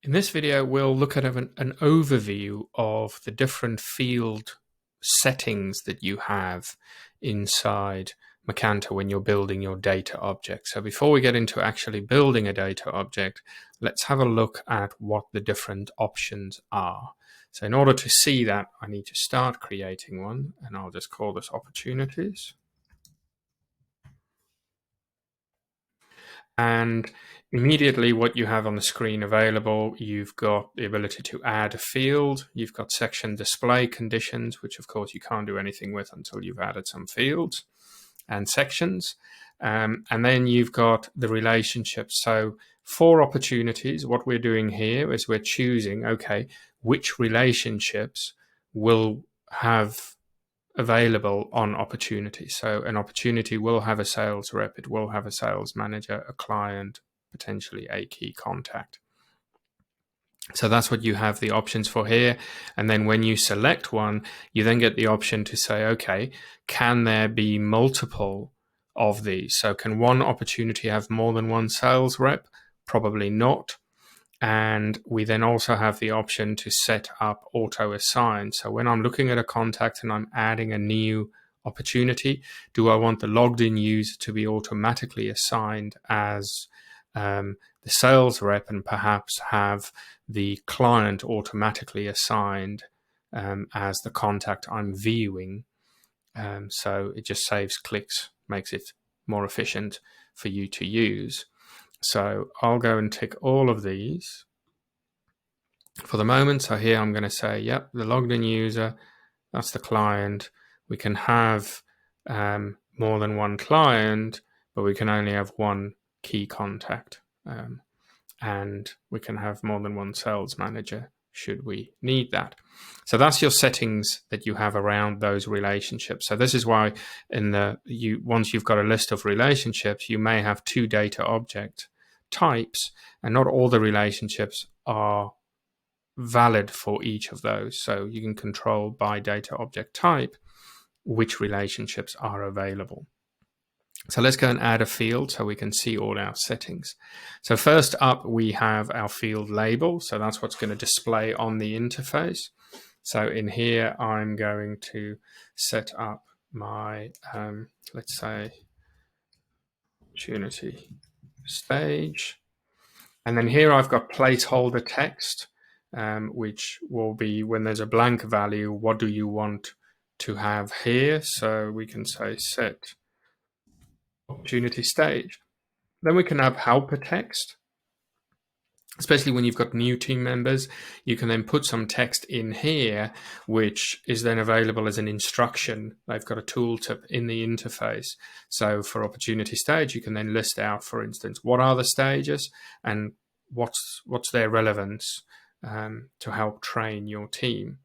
In this video, we'll look at an overview of the different field settings that you have inside Macanta when you're building your data object. So before we get into actually building a data object, let's have a look at what the different options are. So in order to see that, I need to start creating one, and I'll just call this opportunities. And immediately what you have on the screen available, you've got the ability to add a field. You've got section display conditions, which of course you can't do anything with until you've added some fields and sections. And then you've got the relationships. So for opportunities, what we're doing here is we're choosing, okay, which relationships will have available on opportunity. So an opportunity will have a sales rep, it will have a sales manager, a client, potentially a key contact. So that's what you have the options for here. And then when you select one, you then get the option to say, okay, can there be multiple of these? So can one opportunity have more than one sales rep? Probably not. And we then also have the option to set up auto assign. So when I'm looking at a contact and I'm adding a new opportunity, do I want the logged in user to be automatically assigned as the sales rep and perhaps have the client automatically assigned as the contact I'm viewing? So it just saves clicks, makes it more efficient for you to use. So I'll go and tick all of these for the moment. So here I'm going to say, yep, the logged in user, that's the client. We can have more than one client, but we can only have one key contact. And we can have more than one sales manager should we need that. So that's your settings that you have around those relationships. So this is why once you've got a list of relationships, you may have two data object types, and not all the relationships are valid for each of those. So you can control by data object type which relationships are available. So let's go and add a field so we can see all our settings. So first up, we have our field label. So that's what's going to display on the interface. So in here, I'm going to set up my, let's say, opportunity stage. And then here I've got placeholder text, which will be when there's a blank value, what do you want to have here? So we can say set opportunity stage. Then we can have helper text, especially when you've got new team members. You can then put some text in here, which is then available as an instruction. They've got a tooltip in the interface. So for opportunity stage, you can then list out, for instance, what are the stages and what's their relevance to help train your team.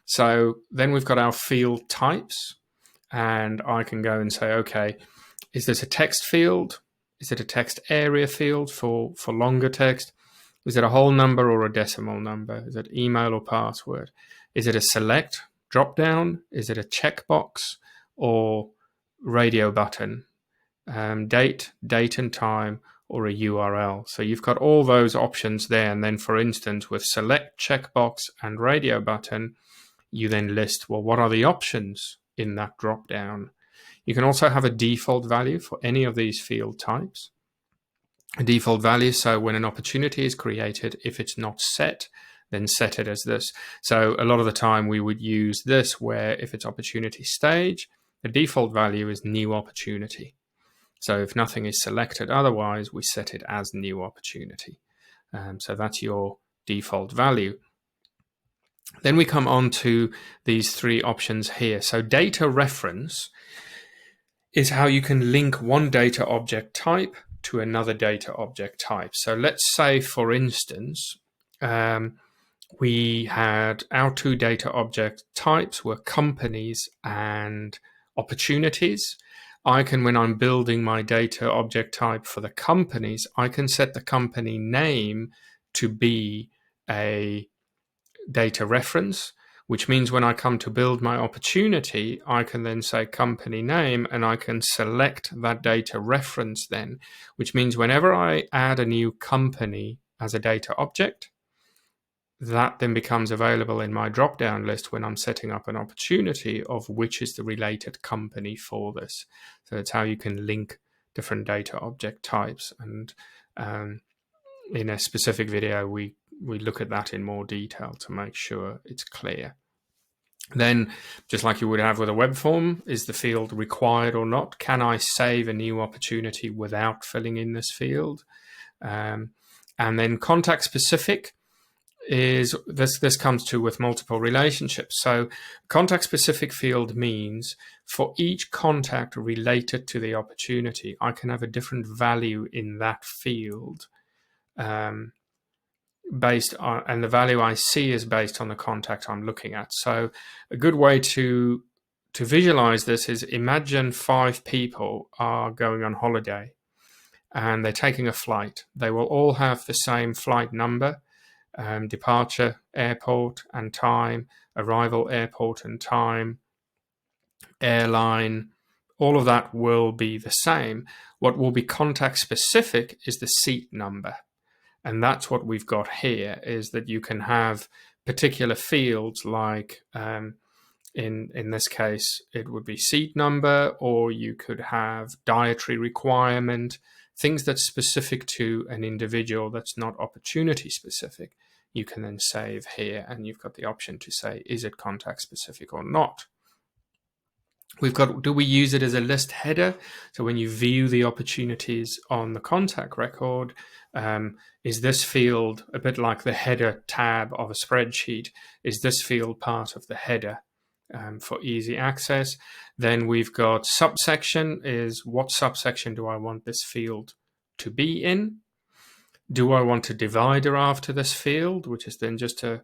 So then we've got our field types, and I can go and say, okay, is this a text field? Is it a text area field for longer text? Is it a whole number or a decimal number? Is it email or password? Is it a select drop down? Is it a checkbox or radio button? Date and time, or a URL. So you've got all those options there. And then, for instance, with select, checkbox, and radio button, you then list, well, what are the options in that drop down? You can also have a default value for any of these field types. A default value, so when an opportunity is created, if it's not set, then set it as this. So a lot of the time we would use this, where if it's opportunity stage, the default value is new opportunity. So if nothing is selected otherwise, we set it as new opportunity. So that's your default value. Then we come on to these three options here. So data reference is how you can link one data object type to another data object type. So let's say, for instance, we had our two data object types were companies and opportunities. I can, when I'm building my data object type for the companies, I can set the company name to be a data reference, which means when I come to build my opportunity, I can then say company name, and I can select that data reference then, which means whenever I add a new company as a data object, that then becomes available in my drop-down list when I'm setting up an opportunity of which is the related company for this. So it's how you can link different data object types. And in a specific video, we look at that in more detail to make sure it's clear. Then, just like you would have with a web form, is the field required or not? Can I save a new opportunity without filling in this field? And then contact specific is this comes to with multiple relationships. So contact specific field means for each contact related to the opportunity, I can have a different value in that field based on, and the value I see is based on the contact I'm looking at. So a good way to visualize this is imagine 5 people are going on holiday and they're taking a flight. They will all have the same flight number, departure, airport and time, arrival, airport and time, airline, all of that will be the same. What will be contact specific is the seat number. And that's what we've got here, is that you can have particular fields like, in this case, it would be seat number, or you could have dietary requirement, things that's specific to an individual that's not opportunity specific. You can then save here, and you've got the option to say, is it contact specific or not? We've got, do we use it as a list header? So when you view the opportunities on the contact record, is this field a bit like the header tab of a spreadsheet? Is this field part of the header for easy access? Then we've got subsection, is what subsection do I want this field to be in? Do I want a divider after this field, which is then just a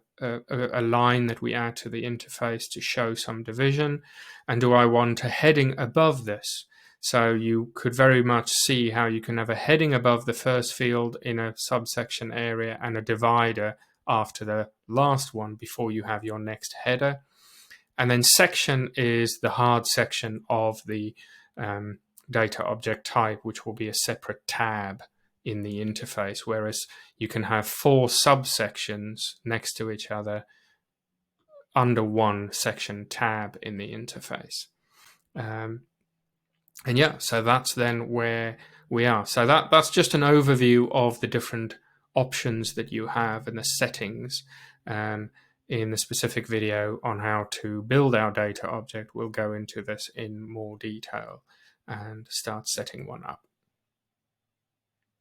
line that we add to the interface to show some division? And do I want a heading above this? So you could very much see how you can have a heading above the first field in a subsection area and a divider after the last one before you have your next header. And then section is the hard section of the data object type, which will be a separate tab in the interface, whereas you can have 4 subsections next to each other under one section tab in the interface. And yeah, so that's then where we are. So that's just an overview of the different options that you have and the settings. In the specific video on how to build our data object, we'll go into this in more detail and start setting one up.